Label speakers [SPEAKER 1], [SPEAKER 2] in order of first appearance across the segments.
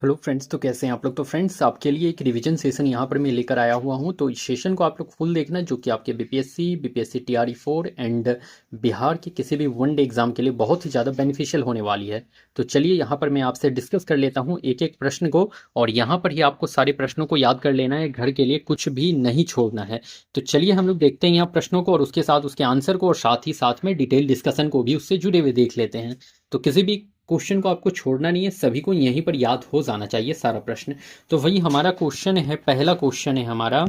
[SPEAKER 1] Hello friends, तो कैसे हैं आप लोग। तो फ्रेंड्स, आपके लिए एक रिवीजन सेशन यहाँ पर मैं लेकर आया हुआ हूँ। तो इस सेशन को आप लोग फुल देखना, जो कि आपके बीपीएससी टीआरई 4 एंड बिहार के किसी भी वनडे एग्जाम के लिए बहुत ही ज़्यादा बेनिफिशियल होने वाली है। तो चलिए यहाँ पर मैं आपसे डिस्कस कर लेता हूँ एक एक प्रश्न को, और यहाँ पर ही आपको सारे प्रश्नों को याद कर लेना है, घर के लिए कुछ भी नहीं छोड़ना है। तो चलिए हम लोग देखते हैं यहाँ प्रश्नों को और उसके साथ उसके आंसर को, और साथ ही साथ में डिटेल डिस्कशन को भी उससे जुड़े हुए देख लेते हैं। तो किसी भी क्वेश्चन को आपको छोड़ना नहीं है, सभी को यहीं पर याद हो जाना चाहिए सारा प्रश्न। तो वही हमारा क्वेश्चन है, पहला क्वेश्चन है हमारा,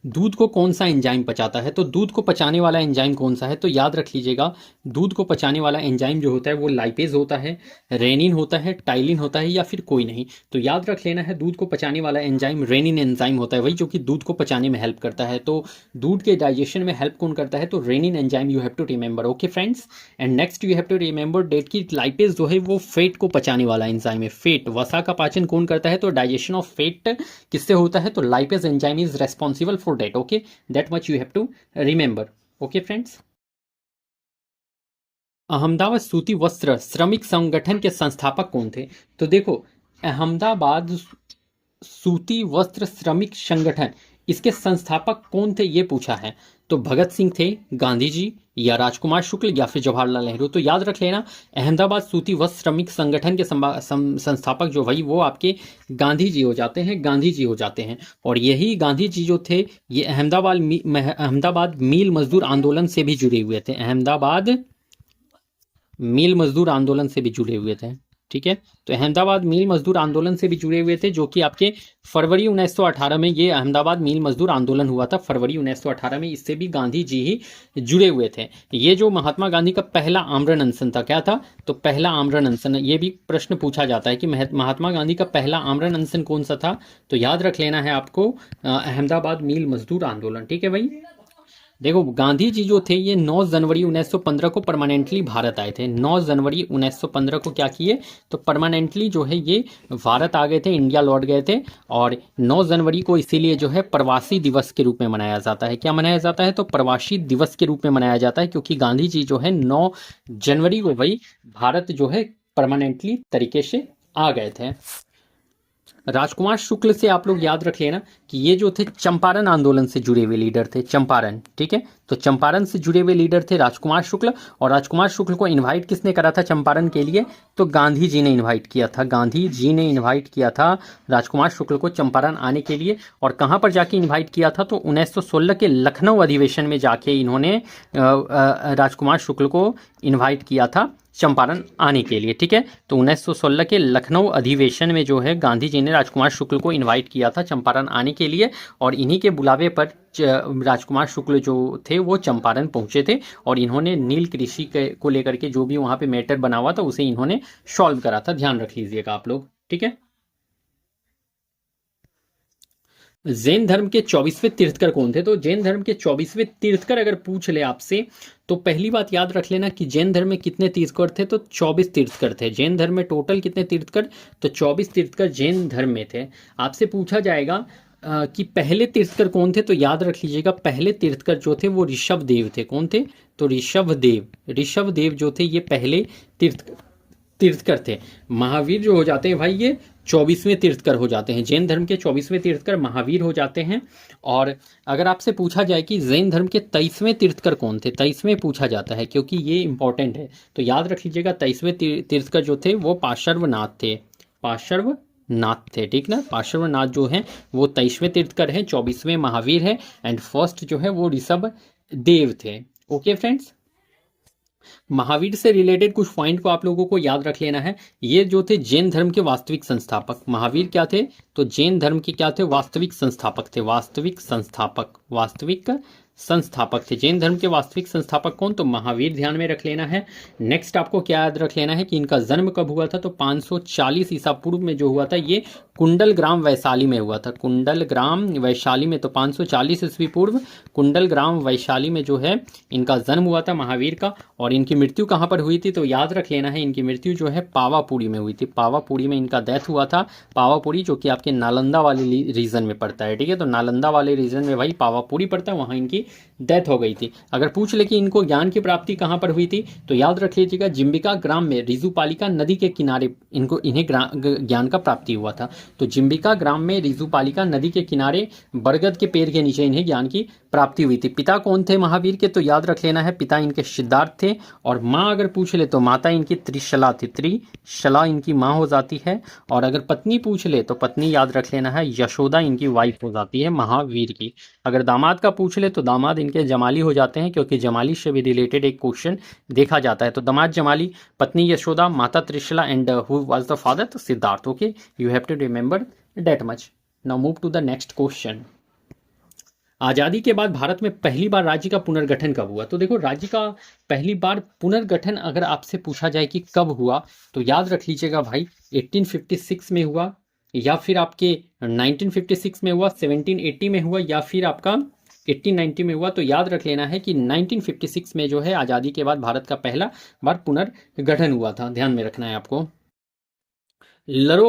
[SPEAKER 1] दूध को कौन सा एंजाइम पचाता है। तो दूध को पचाने वाला एंजाइम कौन सा है, तो याद रख लीजिएगा, दूध को पचाने वाला एंजाइम जो होता है वो लाइपेज होता है, रेनिन होता है, टाइलिन होता है, या फिर कोई नहीं। तो याद रख लेना है, दूध को पचाने वाला एंजाइम रेनिन एंजाइम होता है, वही जो कि दूध को पचाने में हेल्प करता है। तो दूध के डाइजेशन में हेल्प कौन करता है, तो renin enzyme you have to remember. Okay friends, and next you have to remember that की लाइपेज जो है वो फेट को पचाने वाला एंजाइम है। फेट, वसा का पाचन कौन करता है, तो डाइजेशन ऑफ फेट किससे होता है, तो lipase enzyme is responsible for that. Okay, that much you have to remember. Okay friends, Ahmedabad सूती वस्त्र श्रमिक संगठन के संस्थापक कौन थे। तो देखो, अहमदाबाद सूती वस्त्र श्रमिक संगठन, इसके संस्थापक कौन थे ये पूछा है। तो भगत सिंह थे, गांधी जी, या राजकुमार शुक्ल, या फिर जवाहरलाल नेहरू। तो याद रख लेना, अहमदाबाद सूती वस्त्र श्रमिक संगठन के संस्थापक जो भाई वो आपके गांधी जी हो जाते हैं, गांधी जी हो जाते हैं। और यही गांधी जी जो थे ये अहमदाबाद मील मजदूर आंदोलन से भी जुड़े हुए थे। अहमदाबाद मील मजदूर आंदोलन से भी जुड़े हुए थे। ठीक है, तो अहमदाबाद मील मजदूर आंदोलन से भी जुड़े हुए थे, जो कि आपके फरवरी 1918 में ये अहमदाबाद मील मजदूर आंदोलन हुआ था, फरवरी 1918 में। इससे भी गांधी जी ही जुड़े हुए थे। ये जो महात्मा गांधी का पहला आमरण अनशन था, क्या था, तो पहला आमरण अनशन, ये भी प्रश्न पूछा जाता है कि महात्मा गांधी का पहला आमरण अनशन कौन सा था। तो याद रख लेना है आपको, अहमदाबाद मील मजदूर आंदोलन। ठीक है भाई, देखो गांधी जी जो थे ये 9 जनवरी 1915 को परमानेंटली भारत आए थे। 9 जनवरी 1915 को क्या किए, तो परमानेंटली जो है ये भारत आ गए थे, इंडिया लौट गए थे। और 9 जनवरी को इसीलिए जो है प्रवासी दिवस के रूप में मनाया जाता है। क्या मनाया जाता है, तो प्रवासी दिवस के रूप में मनाया जाता है, क्योंकि गांधी जी जो है 9 जनवरी को भाई भारत जो है परमानेंटली तरीके से आ गए थे। राजकुमार शुक्ल से आप लोग याद रख लेना कि ये जो थे चंपारण आंदोलन से जुड़े हुए लीडर थे, चंपारण। ठीक है, तो चंपारण से जुड़े हुए लीडर थे राजकुमार शुक्ल। और राजकुमार शुक्ल को इनवाइट किसने करा था चंपारण के लिए, तो गांधी जी ने इनवाइट किया था। गांधी जी ने इनवाइट किया था राजकुमार शुक्ल को चंपारण आने के लिए। और कहाँ पर जाके इन्वाइट किया था, तो 1916 के लखनऊ अधिवेशन में जाके इन्होंने राजकुमार शुक्ल को इन्वाइट किया था चंपारण आने के लिए। ठीक है, तो 1916 के लखनऊ अधिवेशन में जो है गांधी जी ने राजकुमार शुक्ल को इनवाइट किया था चंपारण आने के लिए। और इन्हीं के बुलावे पर राजकुमार शुक्ल जो थे वो चंपारण पहुंचे थे, और इन्होंने नील कृषि को लेकर के जो भी वहां पे मैटर बना हुआ था उसे इन्होंने सॉल्व करा था। ध्यान रख लीजिएगा आप लोग। ठीक है, जैन धर्म के 24वें तीर्थकर कौन थे। तो जैन धर्म के 24वें तीर्थकर अगर पूछ ले आपसे, तो पहली बात याद रख लेना कि जैन धर्म में कितने तीर्थकर थे, तो 24 तीर्थकर थे। जैन धर्म में टोटल कितने तीर्थकर, तो 24 तीर्थकर जैन धर्म में थे। आपसे पूछा जाएगा कि पहले तीर्थकर कौन थे, तो याद रख लीजिएगा, पहले तीर्थकर जो थे वो ऋषभ देव थे। कौन थे, तो ऋषभ देव। ऋषभ देव जो थे ये पहले तीर्थकर थे। महावीर जो हो जाते हैं भाई ये 24वें तीर्थकर हो जाते हैं। जैन धर्म के 24वें तीर्थकर महावीर हो जाते हैं। और अगर आपसे पूछा जाए कि जैन धर्म के 23वें तीर्थकर कौन थे, 23वें पूछा जाता है क्योंकि ये इंपॉर्टेंट है। तो याद रख लीजिएगा, 23वें तीर्थकर जो थे वो पार्श्वनाथ थे। पार्श्वनाथ थे, ठीक ना। पार्श्वनाथ जो है वो 23वें तीर्थकर हैं, 24वें महावीर है, एंड फर्स्ट जो है वो ऋषभ देव थे। ओके फ्रेंड्स, महावीर से रिलेटेड कुछ पॉइंट को आप लोगों को याद रख लेना है। ये जो थे जैन धर्म के वास्तविक संस्थापक, महावीर क्या थे, तो जैन धर्म के क्या थे, वास्तविक संस्थापक थे। वास्तविक संस्थापक थे। जैन धर्म के वास्तविक संस्थापक कौन, तो महावीर। ध्यान में रख लेना है। नेक्स्ट आपको क्या याद रख लेना है कि इनका जन्म कब हुआ था, तो 540 ईसा पूर्व में जो हुआ था ये कुंडल ग्राम वैशाली में हुआ था। कुंडल ग्राम वैशाली में, तो 540 ईस्वी पूर्व कुंडल ग्राम वैशाली में जो है इनका जन्म हुआ था महावीर का। और इनकी मृत्यु कहाँ पर हुई थी, तो याद रख लेना है इनकी मृत्यु जो है पावापुरी में हुई थी। पावापुरी में इनका डेथ हुआ था। पावापुरी जो कि आपके नालंदा वाले रीजन में पड़ता है। ठीक है, तो नालंदा वाले रीजन में भाई पावापुरी पड़ता है, वहाँ इनकी डेथ हो गई थी। अगर पूछ ले कि इनको ज्ञान की प्राप्ति कहाँ पर हुई थी, तो याद रख लीजिएगा जिम्बिका ग्राम में रिजुपालिका नदी के किनारे इन्हें ज्ञान का प्राप्ति हुआ था। तो जिम्बिका ग्राम में रिजुपालिका नदी के किनारे बरगद के पेड़ के नीचे इन्हें ज्ञान की प्राप्ति हुई थी। पिता कौन थे महावीर के, तो याद रख लेना है पिता इनके सिद्धार्थ थे। और माँ अगर पूछ ले तो माता इनकी त्रिशला थी, त्रिशला इनकी माँ हो जाती है। और अगर पत्नी पूछ ले तो पत्नी याद रख लेना है यशोदा इनकी वाइफ हो जाती है महावीर की। अगर दामाद का पूछ ले तो दामाद इनके जमाली हो जाते हैं, क्योंकि जमाली से भी रिलेटेड एक क्वेश्चन देखा जाता है। तो दामाद जमाली, पत्नी यशोदा, माता Trishala and who was the father, तो Siddhartha. Okay, you have to remember that much. Now move to the next question. आज़ादी के बाद भारत में पहली बार राज्य का पुनर्गठन कब हुआ? तो देखो, राज्य का पहली बार पुनर्गठन अगर आपसे पूछा जाए कि कब हुआ, तो याद रख लीजिएगा भाई 1856 में हुआ, या फिर आपके 1956 में हुआ, 1780 में हुआ, या फिर आपका 1890 में हुआ। तो याद रख लेना है कि 1956 में जो है आज़ादी के बाद भारत का पहला बार पुनर्गठन हुआ था। ध्यान में रखना है आपको। लरो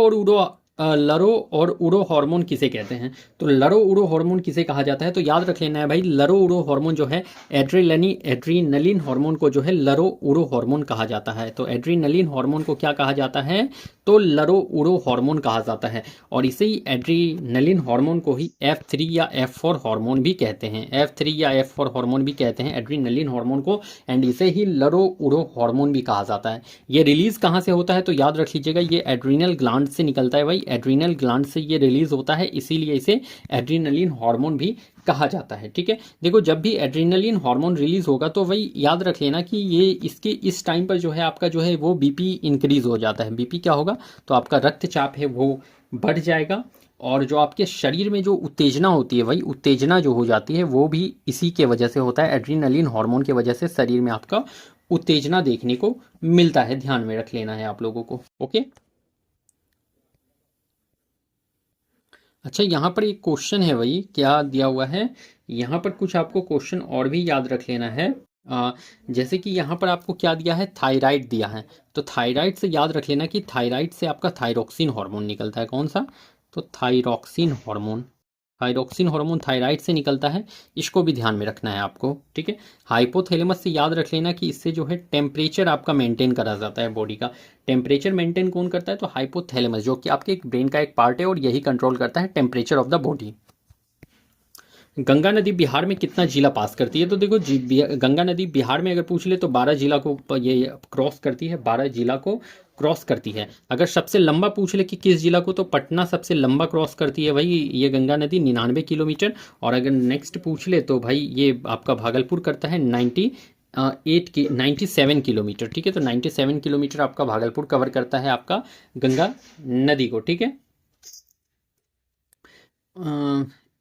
[SPEAKER 1] और उरो हार्मोन किसे कहते हैं? तो लरो उरो हार्मोन किसे कहा जाता है? तो याद रख लेना है भाई, लरो उरो हार्मोन जो है एड्रीनलिन हार्मोन को जो है लरो उरो हार्मोन कहा जाता है। तो एड्रीनलिन हार्मोन को क्या कहा जाता है? तो लरो उरो हार्मोन कहा जाता है। और इसे ही एड्रीनलिन हार्मोन को ही F3 या F4 हार्मोन भी कहते हैं। F3 या F4 हार्मोन भी कहते हैं एड्रीनलिन हार्मोन को, एंड इसे ही लरो उरो हार्मोन भी कहा जाता है। ये रिलीज कहाँ से होता है? तो याद रख लीजिएगा ये एड्रीनल ग्लैंड से निकलता है भाई, एड्रीनल ग्लैंड से ये रिलीज होता है, इसीलिए इसे एड्रीनलिन हार्मोन भी कहा जाता है। ठीक है, देखो जब भी एड्रीनलिन हार्मोन रिलीज होगा तो वही याद रख लेना कि ये इसके इस टाइम पर जो है आपका जो है वो बीपी इंक्रीज हो जाता है। बीपी क्या होगा? तो आपका रक्तचाप है वो बढ़ जाएगा, और जो आपके शरीर में जो उत्तेजना होती है, वही उत्तेजना जो हो जाती है वो भी इसी के वजह से होता है। एड्रीनलिन हार्मोन की वजह से शरीर में आपका उत्तेजना देखने को मिलता है। ध्यान में रख लेना है आप लोगों को। ओके, अच्छा यहाँ पर एक क्वेश्चन है भाई, क्या दिया हुआ है यहाँ पर? कुछ आपको क्वेश्चन और भी याद रख लेना है। जैसे कि यहाँ पर आपको क्या दिया है? थायराइड दिया है। तो थायराइड से याद रख लेना कि थायराइड से आपका थायरोक्सिन हार्मोन निकलता है। कौन सा? तो thyroxine hormone. Thyroxine hormone thyroid से निकलता है, इसको भी ध्यान में रखना है आपको। ठीक है, हाइपोथैलेमस से याद रख लेना कि इससे जो है टेम्परेचर आपका मेंटेन करा जाता है। बॉडी का टेम्परेचर मेंटेन कौन करता है? तो हाइपोथैलेमस, जो कि आपके एक ब्रेन का एक पार्ट है और यही कंट्रोल करता है temperature of the body. Ganga नदी बिहार में कितना जिला पास करती है? तो देखो गंगा नदी बिहार में अगर पूछ ले तो 12 जिला को ये क्रॉस करती है, 12 जिला को क्रॉस करती है। अगर सबसे लंबा पूछ ले कि किस जिला को, तो पटना सबसे लंबा क्रॉस करती है भाई ये गंगा नदी, 99 किलोमीटर। और अगर नेक्स्ट पूछ ले तो भाई ये आपका भागलपुर करता है 97 किलोमीटर। ठीक है, तो 97 किलोमीटर आपका भागलपुर कवर करता है आपका गंगा नदी को। ठीक है,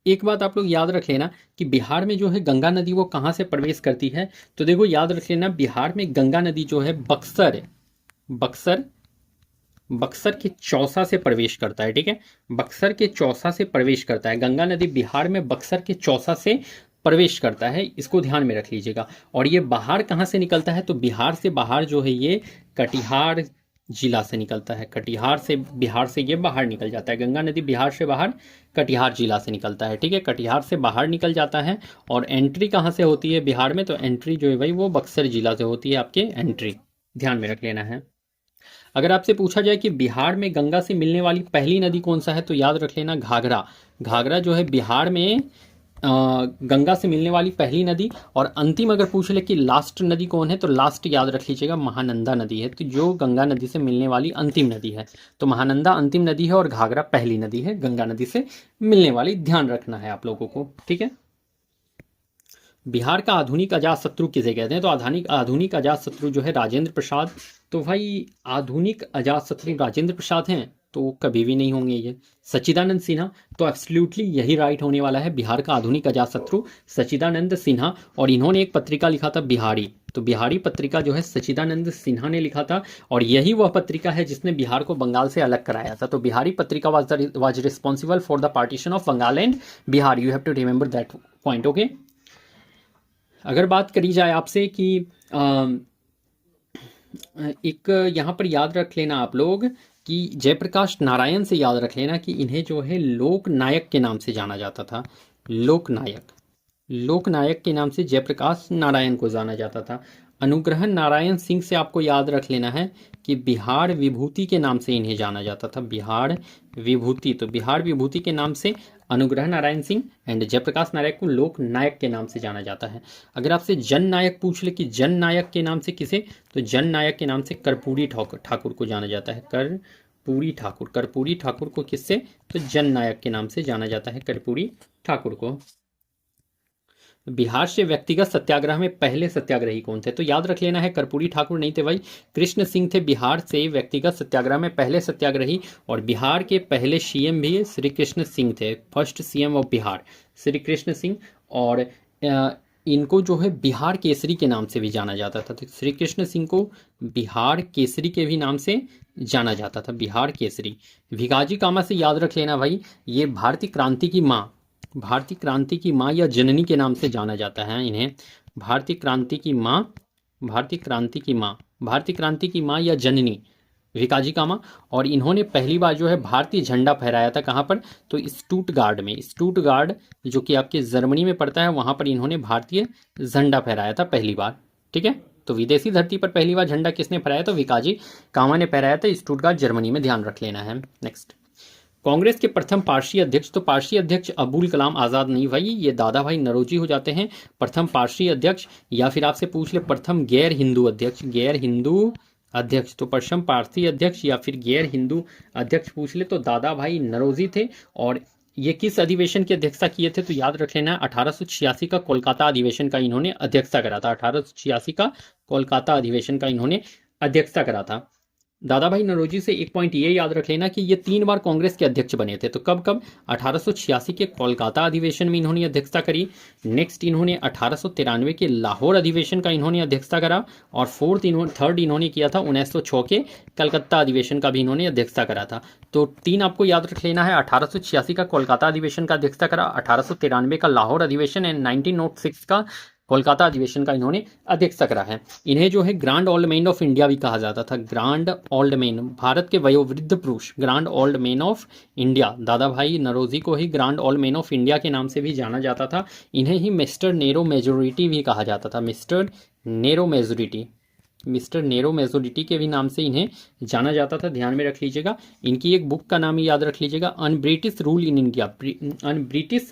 [SPEAKER 1] एक बात आप लोग याद रख लेना कि बिहार में जो है गंगा नदी वो कहाँ से प्रवेश करती है? तो देखो याद रख लेना, बिहार में गंगा नदी जो है बक्सर के चौसा से प्रवेश करता है। ठीक है, बक्सर के चौसा से प्रवेश करता है। गंगा नदी बिहार में बक्सर के चौसा से प्रवेश करता है, इसको ध्यान में रख लीजिएगा। और ये बाहर कहाँ से निकलता है? तो बिहार से बाहर जो है ये कटिहार जिला से निकलता है। कटिहार से बिहार से ये बाहर निकल जाता है। गंगा नदी बिहार से बाहर कटिहार जिला से निकलता है। ठीक है, कटिहार से बाहर निकल जाता है। और एंट्री कहाँ से होती है बिहार में? तो एंट्री जो है भाई वो बक्सर जिला से होती है आपके एंट्री। ध्यान में रख लेना है। अगर आपसे पूछा जाए कि बिहार में गंगा से मिलने वाली पहली नदी कौन सा है, तो याद रख लेना घाघरा। घाघरा जो है बिहार में गंगा से मिलने वाली पहली नदी। और अंतिम अगर पूछ ले कि लास्ट नदी कौन है, तो लास्ट याद रख लीजिएगा महानंदा नदी है, तो जो गंगा नदी से मिलने वाली अंतिम नदी है। तो महानंदा अंतिम नदी है और घाघरा पहली नदी है गंगा नदी से मिलने वाली। ध्यान रखना है आप लोगों को। ठीक है, बिहार का आधुनिक अजातशत्रु किसे कहते हैं? तो आधुनिक अजातशत्रु जो है राजेंद्र प्रसाद। तो भाई आधुनिक अजातशत्रु राजेंद्र प्रसाद हैं? तो कभी भी नहीं होंगे ये। सच्चिदानंद सिन्हा? तो एब्सोल्युटली यही राइट होने वाला है। बिहार का आधुनिक अजातशत्रु सच्चिदानंद सिन्हा, और इन्होंने एक पत्रिका लिखा था बिहारी। तो बिहारी पत्रिका जो है सच्चिदानंद सिन्हा ने लिखा था, और यही वह पत्रिका है जिसने बिहार को बंगाल से अलग कराया था। तो Bihari Patrika was responsible for the partition of Bengal and Bihar. You have to remember that point. Okay, अगर बात करी जाए आपसे कि एक यहाँ पर याद रख लेना आप लोग कि जयप्रकाश नारायण से याद रख लेना कि इन्हें जो है लोक नायक के नाम से जाना जाता था। लोक नायक, लोकनायक के नाम से जयप्रकाश नारायण को जाना जाता था। अनुग्रह नारायण सिंह से आपको याद रख लेना है कि बिहार विभूति के नाम से इन्हें जाना जाता था। बिहार विभूति, तो बिहार विभूति के नाम से अनुग्रह नारायण सिंह एंड जयप्रकाश नारायण को लोक नायक के नाम से जाना जाता है। अगर आपसे जन नायक पूछ ले कि जन नायक के नाम से किसे, तो जन नायक के नाम से कर्पूरी ठाकुर को जाना जाता है। कर्पूरी ठाकुर को किससे, तो जन नायक के नाम से जाना जाता है कर्पूरी ठाकुर को। बिहार से व्यक्तिगत सत्याग्रह में पहले सत्याग्रही कौन थे, तो याद रख लेना है कर्पूरी ठाकुर नहीं थे भाई, कृष्ण सिंह थे बिहार से व्यक्तिगत सत्याग्रह में पहले सत्याग्रही। और बिहार के पहले सीएम भी श्री कृष्ण सिंह थे, first CM of Bihar Shri Krishna Singh. और इनको जो है बिहार केसरी के नाम से भी जाना जाता था। तो श्री कृष्ण सिंह को बिहार केसरी के भी नाम से जाना जाता था, बिहार केसरी। भिकाजी कामा से याद रख लेना भाई, ये भारतीय क्रांति की माँ, भारतीय क्रांति की माँ या जननी के नाम से जाना जाता है इन्हें। भारतीय क्रांति की माँ, भारतीय क्रांति की माँ, भारतीय क्रांति की माँ या जननी भिकाजी कामा। और इन्होंने पहली बार जो है भारतीय झंडा फहराया था, कहाँ पर, तो स्टुटगार्ड में। स्टुटगार्ड जो कि आपके जर्मनी में पड़ता है, वहाँ पर इन्होंने भारतीय झंडा फहराया था पहली बार। ठीक है, तो विदेशी धरती पर पहली बार झंडा किसने फहराया, तो भिकाजी कामा ने फहराया था, स्टुटगार्ड जर्मनी में, ध्यान रख लेना है। नेक्स्ट, कांग्रेस के प्रथम पार्षी अध्यक्ष, तो पार्षी अध्यक्ष अबुल कलाम आज़ाद नहीं भाई, ये दादा भाई नौरोजी हो जाते हैं प्रथम पार्षी अध्यक्ष। या फिर आपसे पूछ ले प्रथम गैर हिंदू अध्यक्ष, गैर हिंदू अध्यक्ष, तो प्रथम पार्षी अध्यक्ष या फिर गैर हिंदू अध्यक्ष पूछ ले तो दादा भाई नौरोजी थे। और ये किस अधिवेशन की अध्यक्षता किए थे, तो याद रख लेना 1886 का कोलकाता अधिवेशन का इन्होंने अध्यक्षता करा था। 1886 का कोलकाता अधिवेशन का इन्होंने अध्यक्षता करा था। दादा भाई नौरोजी से एक पॉइंट ये याद रख लेना कि ये 3 बार कांग्रेस के अध्यक्ष बने थे। तो कब कब, 1886 के कोलकाता अधिवेशन में इन्होंने अध्यक्षता करी। नेक्स्ट इन्होंने 1893 के लाहौर अधिवेशन का इन्होंने अध्यक्षता करा। और थर्ड इन्होंने किया था 1906 के कलकत्ता अधिवेशन का भी इन्होंने अध्यक्षता करा था। तो 3 आपको याद रख लेना है, 1886 का कोलकाता अधिवेशन का अध्यक्षता करा, 1893 का लाहौर अधिवेशन एंड 1906 का कोलकाता अधिवेशन का इन्होंने अध्यक्षता करा है। इन्हें जो है grand old man of India भी कहा जाता था। ग्रांड ओल्ड मैन, भारत के वयोवृद्ध पुरुष, grand old man of India. Dadabhai Naoroji को ही grand old man of India के नाम से भी जाना जाता था। इन्हें ही मिस्टर नेरो मेजोरिटी भी कहा जाता था, mister narrow majority, mister narrow majority के भी नाम से इन्हें जाना जाता था, ध्यान में रख लीजिएगा। इनकी एक बुक का नाम ही याद रख लीजिएगा, un British rule in India, un British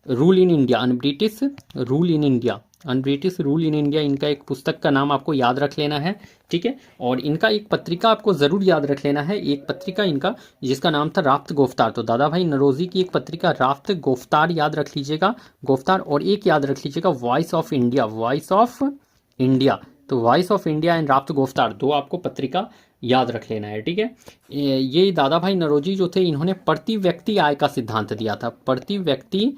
[SPEAKER 1] rule in India, un British rule in India, un British rule in India, इनका एक पुस्तक का नाम आपको याद रख लेना है। ठीक है, और इनका एक पत्रिका आपको ज़रूर याद रख लेना है, एक पत्रिका इनका जिसका नाम था राफ्त गोफ्तार। तो दादा भाई नौरोजी की एक पत्रिका राफ्त गोफ्तार याद रख लीजिएगा, गोफ्तार। और एक याद रख लीजिएगा voice of India, voice of India. तो voice of India and Rast Goftar, 2 आपको पत्रिका याद रख लेना है। ठीक है, ये दादा भाई नौरोजी जो थे इन्होंने प्रति व्यक्ति आय का सिद्धांत दिया था, प्रति व्यक्ति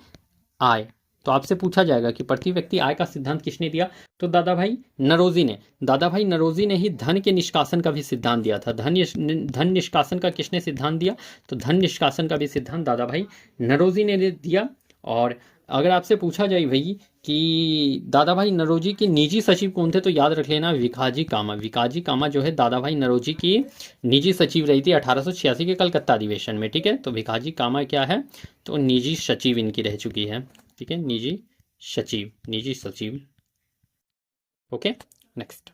[SPEAKER 1] आय। तो आपसे पूछा जाएगा कि प्रति व्यक्ति आय का सिद्धांत किसने दिया, तो दादा भाई नौरोजी ने। दादा भाई नौरोजी ने ही धन के निष्कासन का भी सिद्धांत दिया था। धन निष्कासन का किसने सिद्धांत दिया, तो धन निष्कासन का भी सिद्धांत दादा भाई नौरोजी ने दिया। और अगर आपसे पूछा जाए भाई कि दादा भाई नौरोजी के निजी सचिव कौन थे, तो याद रख लेना भिकाजी कामा। भिकाजी कामा जो है दादा भाई नौरोजी की निजी सचिव रही थी 1886 के कलकत्ता अधिवेशन में। ठीक है, तो भिकाजी कामा क्या है, तो निजी सचिव इनकी रह चुकी है। ठीक है, निजी सचिव, निजी सचिव। ओके, नेक्स्ट,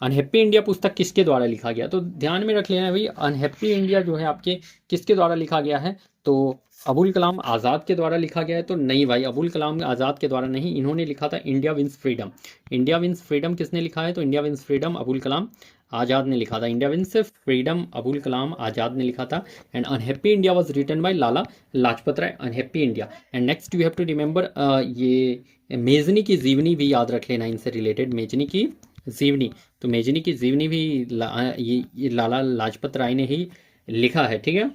[SPEAKER 1] अनहैप्पी इंडिया पुस्तक किसके द्वारा लिखा गया, तो ध्यान में रख लेना भाई अनहैप्पी इंडिया जो है आपके किसके द्वारा लिखा गया है, तो अबुल कलाम आज़ाद के द्वारा लिखा गया है। तो नहीं भाई, अबुल कलाम आज़ाद के द्वारा नहीं, इन्होंने लिखा था India wins freedom. India wins freedom किसने लिखा है, तो India wins freedom Abul Kalam Azad ने लिखा था। India wins freedom Abul Kalam Azad ने लिखा था। And unhappy India was written by Lala Lajpat Rai, unhappy India. And next you have to remember ये मेजनी की जीवनी भी याद रख लेना इनसे रिलेटेड, मेजनी की जीवनी। तो मेजनी की जीवनी भी ये लाला लाजपत राय ने ही लिखा है। ठीक है,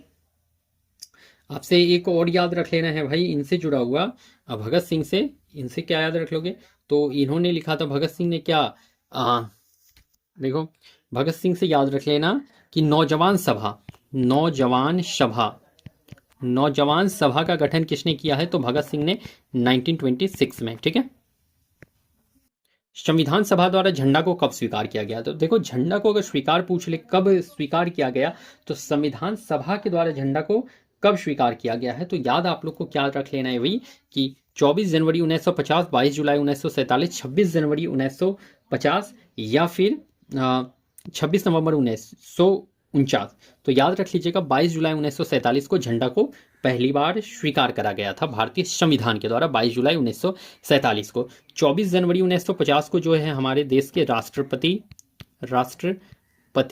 [SPEAKER 1] आपसे एक और याद रख लेना है भाई इनसे जुड़ा हुआ, भगत सिंह से, इनसे क्या याद रख लोगे, तो इन्होंने लिखा था, भगत सिंह ने क्या, देखो भगत सिंह से याद रख लेना कि नौजवान सभा, नौजवान सभा, नौजवान सभा का गठन किसने किया है, तो भगत सिंह ने 1926 में। ठीक है, संविधान सभा द्वारा झंडा को कब स्वीकार किया गया, तो देखो झंडा को अगर स्वीकार पूछ ले कब स्वीकार किया गया, तो संविधान सभा के द्वारा झंडा को कब स्वीकार किया गया है? तो याद आप लोग को क्या रख लेना है वही कि 24 जनवरी 1950, 22 जुलाई 1947, 26 जनवरी 1950 या फिर 26 नवंबर 1949। तो याद रख लीजिएगा 22 जुलाई 1947 को झंडा को पहली बार स्वीकार करा गया था भारतीय संविधान के द्वारा, 22 जुलाई 1947 को। 24 जनवरी 1950 को जो है हमारे देश के राष्ट्रपति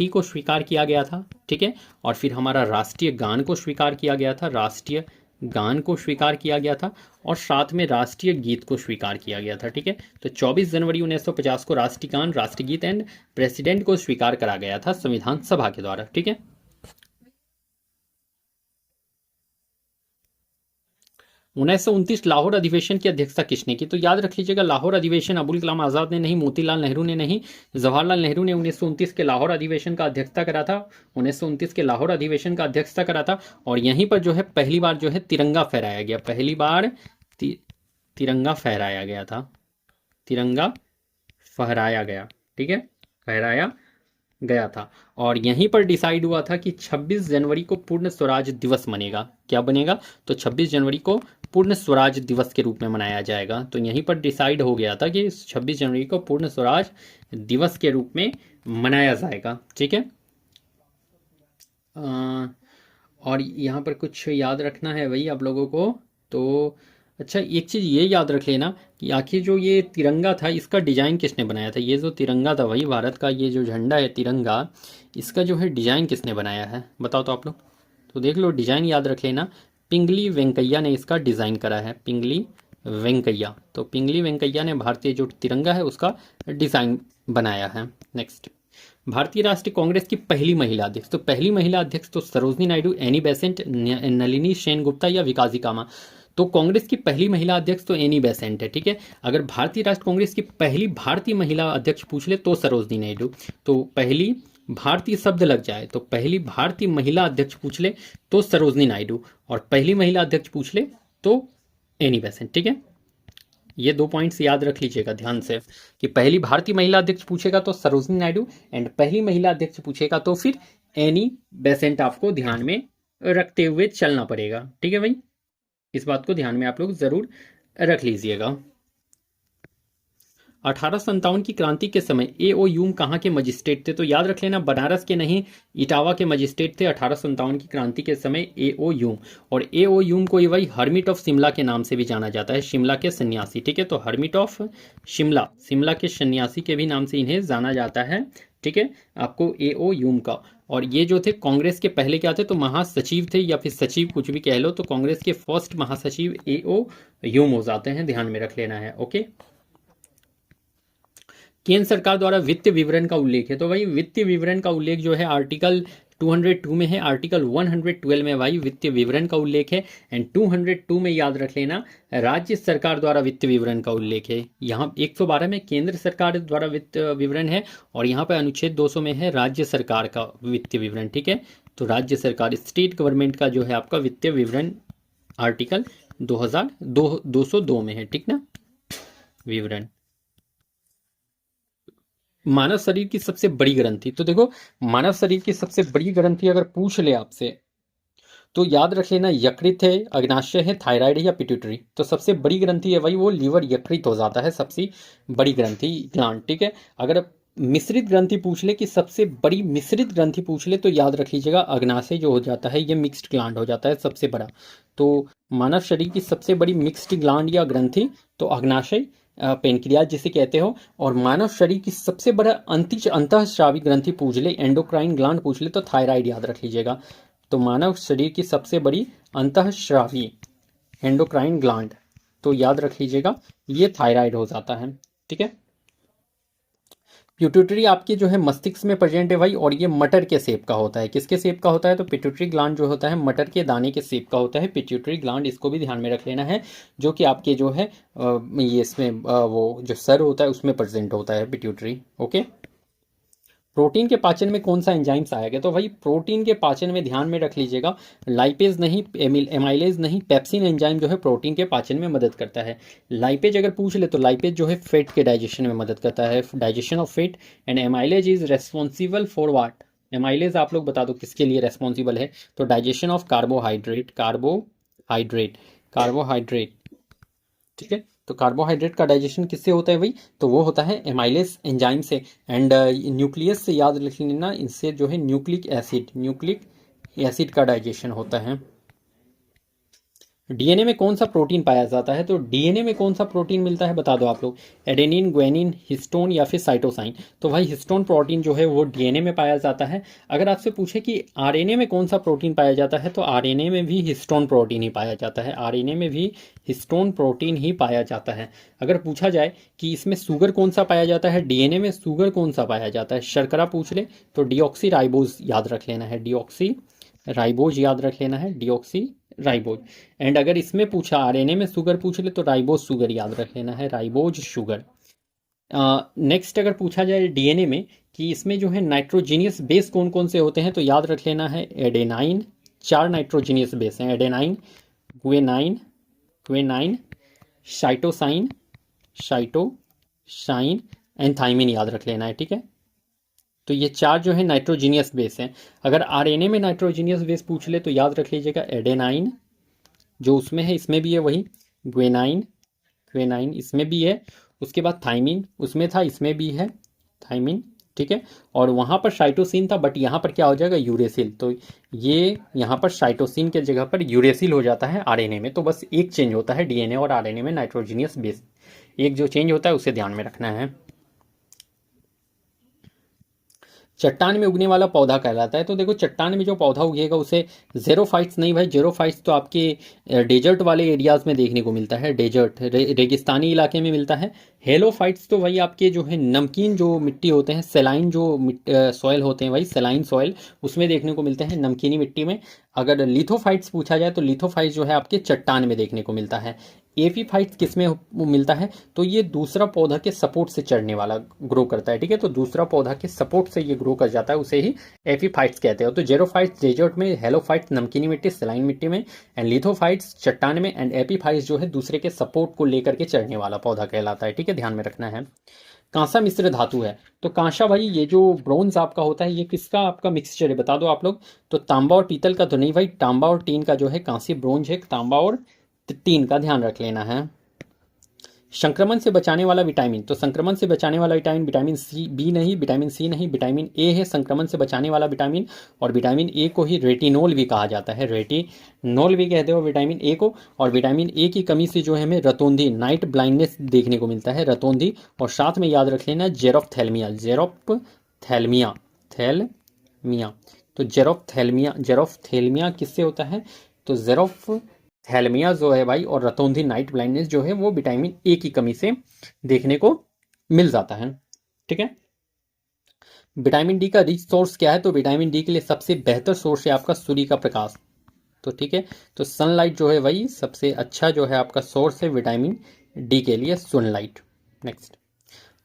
[SPEAKER 1] को स्वीकार किया गया था, ठीक है। और फिर हमारा राष्ट्रीय गान को स्वीकार किया गया था, राष्ट्रीय गान को स्वीकार किया गया था, और साथ में राष्ट्रीय गीत को स्वीकार किया गया था, ठीक है। तो 24 जनवरी 1950 को राष्ट्रीय गान, राष्ट्रीय गीत एंड प्रेसिडेंट को स्वीकार करा गया था संविधान सभा के द्वारा, ठीक है। 1929 लाहौर अधिवेशन की अध्यक्षता किसने की? तो याद रख लीजिएगा लाहौर अधिवेशन अबुल कलाम आजाद ने नहीं, मोतीलाल नेहरू ने नहीं, जवाहरलाल नेहरू ने 1929 के लाहौर अधिवेशन का अध्यक्षता करा था। 1929 के लाहौर अधिवेशन का अध्यक्षता करा था, और यहीं पर जो है पहली बार जो है तिरंगा फहराया गया, पहली बार तिरंगा फहराया गया था, तिरंगा फहराया गया, ठीक है, फहराया गया था। और यहीं पर डिसाइड हुआ था कि 26 जनवरी को पूर्ण स्वराज दिवस बनेगा। क्या बनेगा? तो 26 जनवरी को पूर्ण स्वराज दिवस के रूप में मनाया जाएगा। तो यहीं पर डिसाइड हो गया था कि 26 जनवरी को पूर्ण स्वराज दिवस के रूप में मनाया जाएगा, ठीक है। और यहाँ पर कुछ याद रखना है वही आप लोगों को। तो अच्छा, एक चीज़ ये याद रख लेना कि आखिर जो ये तिरंगा था इसका डिज़ाइन किसने बनाया था? ये जो तिरंगा था वही भारत का, ये जो झंडा है तिरंगा, इसका जो है डिज़ाइन किसने बनाया है बताओ तो आप लोग। तो देख लो, डिज़ाइन याद रख लेना, पिंगली वेंकैया ने इसका डिज़ाइन करा है, पिंगली वेंकैया। तो पिंगली वेंकैया ने भारतीय जो तिरंगा है उसका डिज़ाइन बनाया है। नेक्स्ट, भारतीय राष्ट्रीय कांग्रेस की पहली महिला अध्यक्ष। तो पहली महिला अध्यक्ष तो सरोजनी नायडू, एनी बेसेंट, नलिनी सेनगुप्ता या विकासी कामा। तो कांग्रेस की पहली महिला अध्यक्ष तो एनी बेसेंट है, ठीक है। अगर भारतीय राष्ट्र कांग्रेस की पहली भारतीय महिला अध्यक्ष पूछ ले तो सरोजनी नायडू। तो पहली भारतीय शब्द लग जाए तो पहली भारतीय महिला अध्यक्ष पूछ ले तो सरोजनी नायडू, और पहली महिला अध्यक्ष पूछ ले तो एनी बेसेंट, ठीक है। ये 2 पॉइंट्स याद रख लीजिएगा ध्यान से कि पहली भारतीय महिला अध्यक्ष पूछेगा तो सरोजनी नायडू, एंड पहली महिला अध्यक्ष पूछेगा तो फिर एनी बेसेंट आपको ध्यान में रखते हुए चलना पड़ेगा, ठीक है भाई। इस बात को ध्यान में आप लोग जरूर रख लीजिएगा। 1857 की क्रांति के समय ए.ओ. ह्यूम कहाँ के मजिस्ट्रेट थे? तो याद रख लेना, बनारस के नहीं, इटावा के मजिस्ट्रेट थे 1857 की क्रांति के समय ए.ओ. ह्यूम। और ए.ओ. ह्यूम को वही हर्मिट ऑफ शिमला के नाम से भी जाना जाता है, शिमला के सन्यासी, ठीक है। तो हर्मिट ऑफ शिमला, शिमला के सन्यासी के भी नाम से इन्हें जाना जाता है, ठीक है, आपको ए.ओ. ह्यूम का। और ये जो थे कांग्रेस के पहले क्या थे? तो महासचिव थे, या फिर सचिव कुछ भी कह लो। तो कांग्रेस के फर्स्ट महासचिव ए.ओ. ह्यूम हो जाते हैं, ध्यान में रख लेना है, ओके। केंद्र सरकार द्वारा वित्तीय विवरण का उल्लेख है। तो भाई वित्तीय विवरण का उल्लेख जो है आर्टिकल 202 में है, आर्टिकल 112 में भाई वित्तीय विवरण का उल्लेख है, एंड 202 में याद रख लेना राज्य सरकार द्वारा वित्तीय विवरण का उल्लेख है। यहाँ 112 में केंद्र सरकार द्वारा वित्तीय विवरण है, और यहाँ पर अनुच्छेद 200 में है राज्य सरकार का वित्तीय विवरण, ठीक है। तो राज्य सरकार, स्टेट गवर्नमेंट का जो है आपका वित्तीय विवरण आर्टिकल 202 में है, ठीक ना, विवरण। मानव शरीर की सबसे बड़ी ग्रंथि। तो देखो, मानव शरीर की सबसे बड़ी ग्रंथि अगर पूछ ले आपसे तो याद रख लेना यकृत है, अग्नाशय है, थायराइड है या पिट्यूटरी। तो सबसे बड़ी ग्रंथि है भाई वो लीवर, यकृत हो जाता है सबसे बड़ी ग्रंथि, ग्लैंड, ठीक है। अगर मिश्रित ग्रंथि पूछ ले कि सबसे बड़ी मिश्रित ग्रंथि पूछ ले तो याद रख लीजिएगा अग्नाशय जो हो जाता है ये मिक्स्ड ग्लैंड हो जाता है सबसे बड़ा। तो मानव शरीर की सबसे बड़ी मिक्स्ड ग्लैंड या ग्रंथि तो अग्नाशय, पेनक्रियाज जिसे कहते हो। और मानव शरीर की सबसे बड़ा अंतःस्रावी ग्रंथि पूछ ले, एंडोक्राइन ग्लैंड पूछ ले तो थायराइड याद रख लीजिएगा। तो मानव शरीर की सबसे बड़ी अंतःस्रावी एंडोक्राइन ग्लैंड तो याद रख लीजिएगा ये थायराइड हो जाता है, ठीक है। पिट्यूटरी आपके जो है मस्तिष्क में प्रेजेंट है भाई, और ये मटर के शेप का होता है। किसके शेप का होता है? तो पिट्यूटरी ग्लैंड जो होता है मटर के दाने के शेप का होता है पिट्यूटरी ग्लैंड, इसको भी ध्यान में रख लेना है, जो कि आपके जो है ये इसमें वो जो सर होता है उसमें प्रेजेंट होता है पिट्यूटरी, ओके। प्रोटीन के पाचन में कौन सा एंजाइम्स आएगा? तो भाई प्रोटीन के पाचन में ध्यान में रख लीजिएगा लाइपेज नहीं, एमाइलेज नहीं, पेप्सिन एंजाइम जो है प्रोटीन के पाचन में मदद करता है। लाइपेज अगर पूछ ले तो लाइपेज जो है फैट के डाइजेशन में मदद करता है, digestion of fat, and amylase is responsible for what? Amylase आप लोग बता दो किसके लिए रेस्पॉन्सिबल है। तो डाइजेशन ऑफ कार्बोहाइड्रेट, कार्बोहाइड्रेट, ठीक है। तो कार्बोहाइड्रेट का डाइजेशन किससे होता है भाई, तो वो होता है एमाइलेज एंजाइम से। एंड न्यूक्लियस से याद रख लेना, इससे जो है न्यूक्लिक एसिड का डाइजेशन होता है। डीएनए में कौन सा प्रोटीन पाया जाता है, तो डीएनए में कौन सा प्रोटीन मिलता है बता दो आप लोग, एडेनिन, ग्वानिन, हिस्टोन या फिर साइटोसाइन। तो भाई हिस्टोन प्रोटीन जो है वो डीएनए में पाया जाता है। अगर आपसे पूछे कि आरएनए में कौन सा प्रोटीन पाया जाता है, तो आरएनए में भी हिस्टोन प्रोटीन ही पाया जाता है, आरएनए में भी हिस्टोन प्रोटीन ही पाया जाता है। अगर पूछा जाए कि इसमें शुगर कौन सा पाया जाता है, डीएनए में शुगर कौन सा पाया जाता है, शर्करा पूछ ले तो डीऑक्सी राइबोज याद रख लेना है, डीऑक्सी राइबोज याद रख लेना है, डीऑक्सी राइबोज। एंड अगर इसमें पूछा आरएनए में शुगर पूछ ले तो राइबोज शुगर याद रख लेना है, राइबोज शुगर। नेक्स्ट अगर पूछा जाए डीएनए में कि इसमें जो है नाइट्रोजीनियस बेस कौन कौन से होते हैं, तो याद रख लेना है एडेनाइन, 4 नाइट्रोजीनियस बेस हैं, adenine, guanine, cytosine, and thymine याद रख लेना है, ठीक है। तो ये 4 जो है नाइट्रोजीनियस बेस हैं। अगर आरएनए में नाइट्रोजीनियस बेस पूछ ले तो याद रख लीजिएगा एडेनाइन, जो उसमें है इसमें भी है वही, ग्वेनाइन इसमें भी है, उसके बाद थाइमिन उसमें था इसमें भी है थाइमिन, ठीक है। और वहाँ पर साइटोसिन था, बट यहाँ पर क्या हो जाएगा यूरेसिल, तो ये यहाँ पर साइटोसिन के जगह पर यूरेसिल हो जाता है आरएनए में। तो बस एक चेंज होता है डीएनए और आरएनए में, नाइट्रोजीनियस बेस एक जो चेंज होता है उसे ध्यान में रखना है। चट्टान में उगने वाला पौधा कहलाता है, तो देखो चट्टान में जो पौधा उगेगा उसे जेरोफाइट्स नहीं भाई, जेरोफाइट्स तो आपके डेजर्ट वाले एरियाज में देखने को मिलता है, डेजर्ट रेगिस्तानी इलाके में मिलता है। हेलोफाइट्स तो भाई आपके जो है नमकीन जो मिट्टी होते हैं, सेलाइन जो सॉयल होते हैं भाई, सेलाइन सॉयल, उसमें देखने को मिलते हैं नमकीनी मिट्टी में। अगर लिथोफाइट्स पूछा जाए तो लिथोफाइट्स जो है आपके चट्टान में देखने को मिलता है। एपीफाइट्स किस में मिलता है, तो ये दूसरा पौधा के सपोर्ट से चढ़ने वाला ग्रो करता है, ठीक है। तो दूसरा पौधा के सपोर्ट से ये ग्रो कर जाता है, उसे ही एपीफाइट्स कहते हैं। तो जेरोफाइट्स डेजर्ट में, हेलोफाइट्स नमकीनी मिट्टी सेलाइन मिट्टी में, एंड लिथोफाइट्स चट्टान में, एंड एपीफाइट्स जो है दूसरे के सपोर्ट को लेकर के चढ़ने वाला पौधा कहलाता है, ठीक है, ध्यान में रखना है। कांसा मिश्र धातु है, तो कांसा भाई ये जो ब्रोंज आपका होता है ये किसका आपका मिक्सचर है बता दो आप लोग, तो तांबा और पीतल का तो नहीं भाई, तांबा और टीन का जो है कांसी ब्रोंज है, तांबा और टीन का ध्यान रख लेना है। संक्रमण से बचाने वाला विटामिन, तो संक्रमण से बचाने वाला विटामिन, विटामिन सी बी नहीं, विटामिन सी नहीं, विटामिन ए है संक्रमण से बचाने वाला विटामिन। और विटामिन ए को ही रेटिनोल भी कहा जाता है, रेटिनोल भी कहते हो विटामिन ए को। और विटामिन ए की कमी से जो है हमें रतौंधी, नाइट ब्लाइंडनेस देखने को मिलता है, रतौंधी। और साथ में याद रख लेना जेरोफ्थैल्मिया, तो जेरोफ्थैल्मिया किससे होता है, तो जेरोफ्थैल्मिया जो है भाई और रतौंधी नाइट ब्लाइंडनेस जो है वो विटामिन ए की कमी से देखने को मिल जाता है, ठीक है। विटामिन डी का रिच सोर्स क्या है, तो विटामिन डी के लिए सबसे बेहतर सोर्स है आपका सूर्य का प्रकाश, तो ठीक है। तो सनलाइट जो है भाई सबसे अच्छा जो है आपका सोर्स है विटामिन डी के लिए, सनलाइट। नेक्स्ट,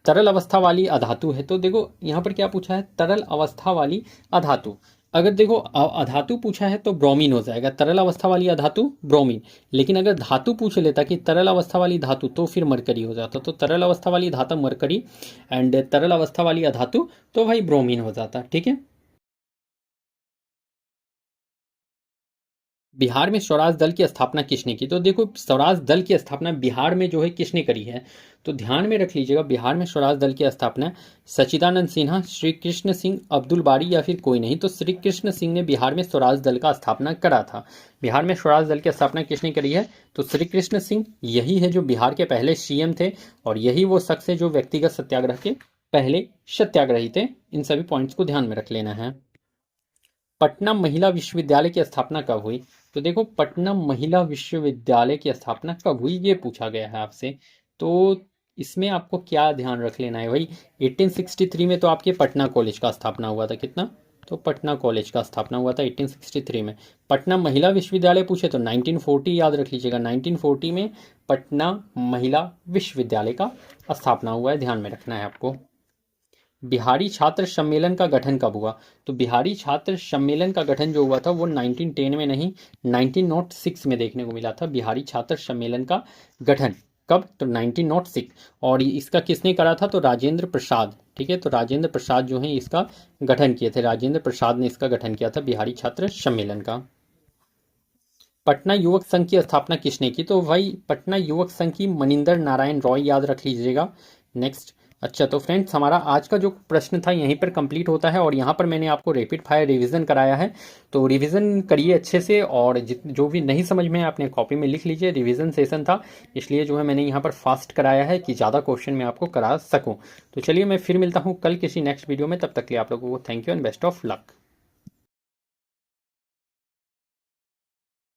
[SPEAKER 1] तरल अवस्था वाली अधातु है, तो देखो यहाँ पर क्या पूछा है, तरल अवस्था वाली अधातु। अगर देखो अधातु पूछा है तो ब्रोमीन हो जाएगा, तरल अवस्था वाली अधातु ब्रोमीन। लेकिन अगर धातु पूछ लेता कि तरल अवस्था वाली धातु तो फिर मरकरी हो जाता, तो तरल अवस्था वाली धातु मरकरी, एंड तरल अवस्था वाली अधातु तो भाई ब्रोमीन हो जाता, ठीक है। बिहार में स्वराज दल की स्थापना किसने की, तो देखो स्वराज दल की स्थापना बिहार में जो है किसने करी है, तो ध्यान में रख लीजिएगा बिहार में स्वराज दल की स्थापना सच्चिदानंद सिन्हा, श्री कृष्ण सिंह, अब्दुल बारी या फिर कोई नहीं। तो श्री कृष्ण सिंह ने बिहार में स्वराज दल का स्थापना करा था। बिहार में स्वराज दल की स्थापना किसने करी है, तो श्री कृष्ण सिंह, यही है जो बिहार के पहले सीएम थे, और यही वो शख्स है जो व्यक्तिगत सत्याग्रह के पहले सत्याग्रही थे। इन सभी पॉइंट्स को ध्यान में रख लेना है। पटना महिला विश्वविद्यालय की स्थापना कब हुई, तो देखो पटना महिला विश्वविद्यालय की स्थापना कब हुई ये पूछा गया है आपसे। तो इसमें आपको क्या ध्यान रख लेना है भाई, 1863 में तो आपके पटना कॉलेज का स्थापना हुआ था, कितना, तो पटना कॉलेज का स्थापना हुआ था 1863 में। पटना महिला विश्वविद्यालय पूछे तो 1940 याद रख लीजिएगा, 1940 में पटना महिला विश्वविद्यालय का स्थापना हुआ है, ध्यान में रखना है आपको। बिहारी छात्र सम्मेलन का गठन कब हुआ, तो बिहारी छात्र सम्मेलन का गठन जो हुआ था वो 1910 में नहीं 1906 में देखने को मिला था, बिहारी छात्र सम्मेलन का गठन कब? तो 1906। और इसका किसने करा था? तो राजेंद्र प्रसाद। ठीक है, तो राजेंद्र प्रसाद जो है इसका गठन किए थे, राजेंद्र प्रसाद ने इसका गठन किया था बिहारी छात्र सम्मेलन का। पटना युवक संघ की स्थापना किसने की? तो भाई पटना युवक संघ की मनिंदर नारायण रॉय, याद रख लीजिएगा। नेक्स्ट। अच्छा, तो फ्रेंड्स हमारा आज का जो प्रश्न था यहीं पर कंप्लीट होता है, और यहाँ पर मैंने आपको रैपिड फायर रिवीजन कराया है, तो रिवीजन करिए अच्छे से, और जो भी नहीं समझ में है अपने कॉपी में लिख लीजिए। रिवीजन सेशन था, इसलिए जो है मैंने यहाँ पर फास्ट कराया है कि ज़्यादा क्वेश्चन मैं आपको करा सकूँ। तो चलिए मैं फिर मिलता हूँ कल किसी नेक्स्ट वीडियो में, तब तक के लिए आप लोगों को thank you and best of luck.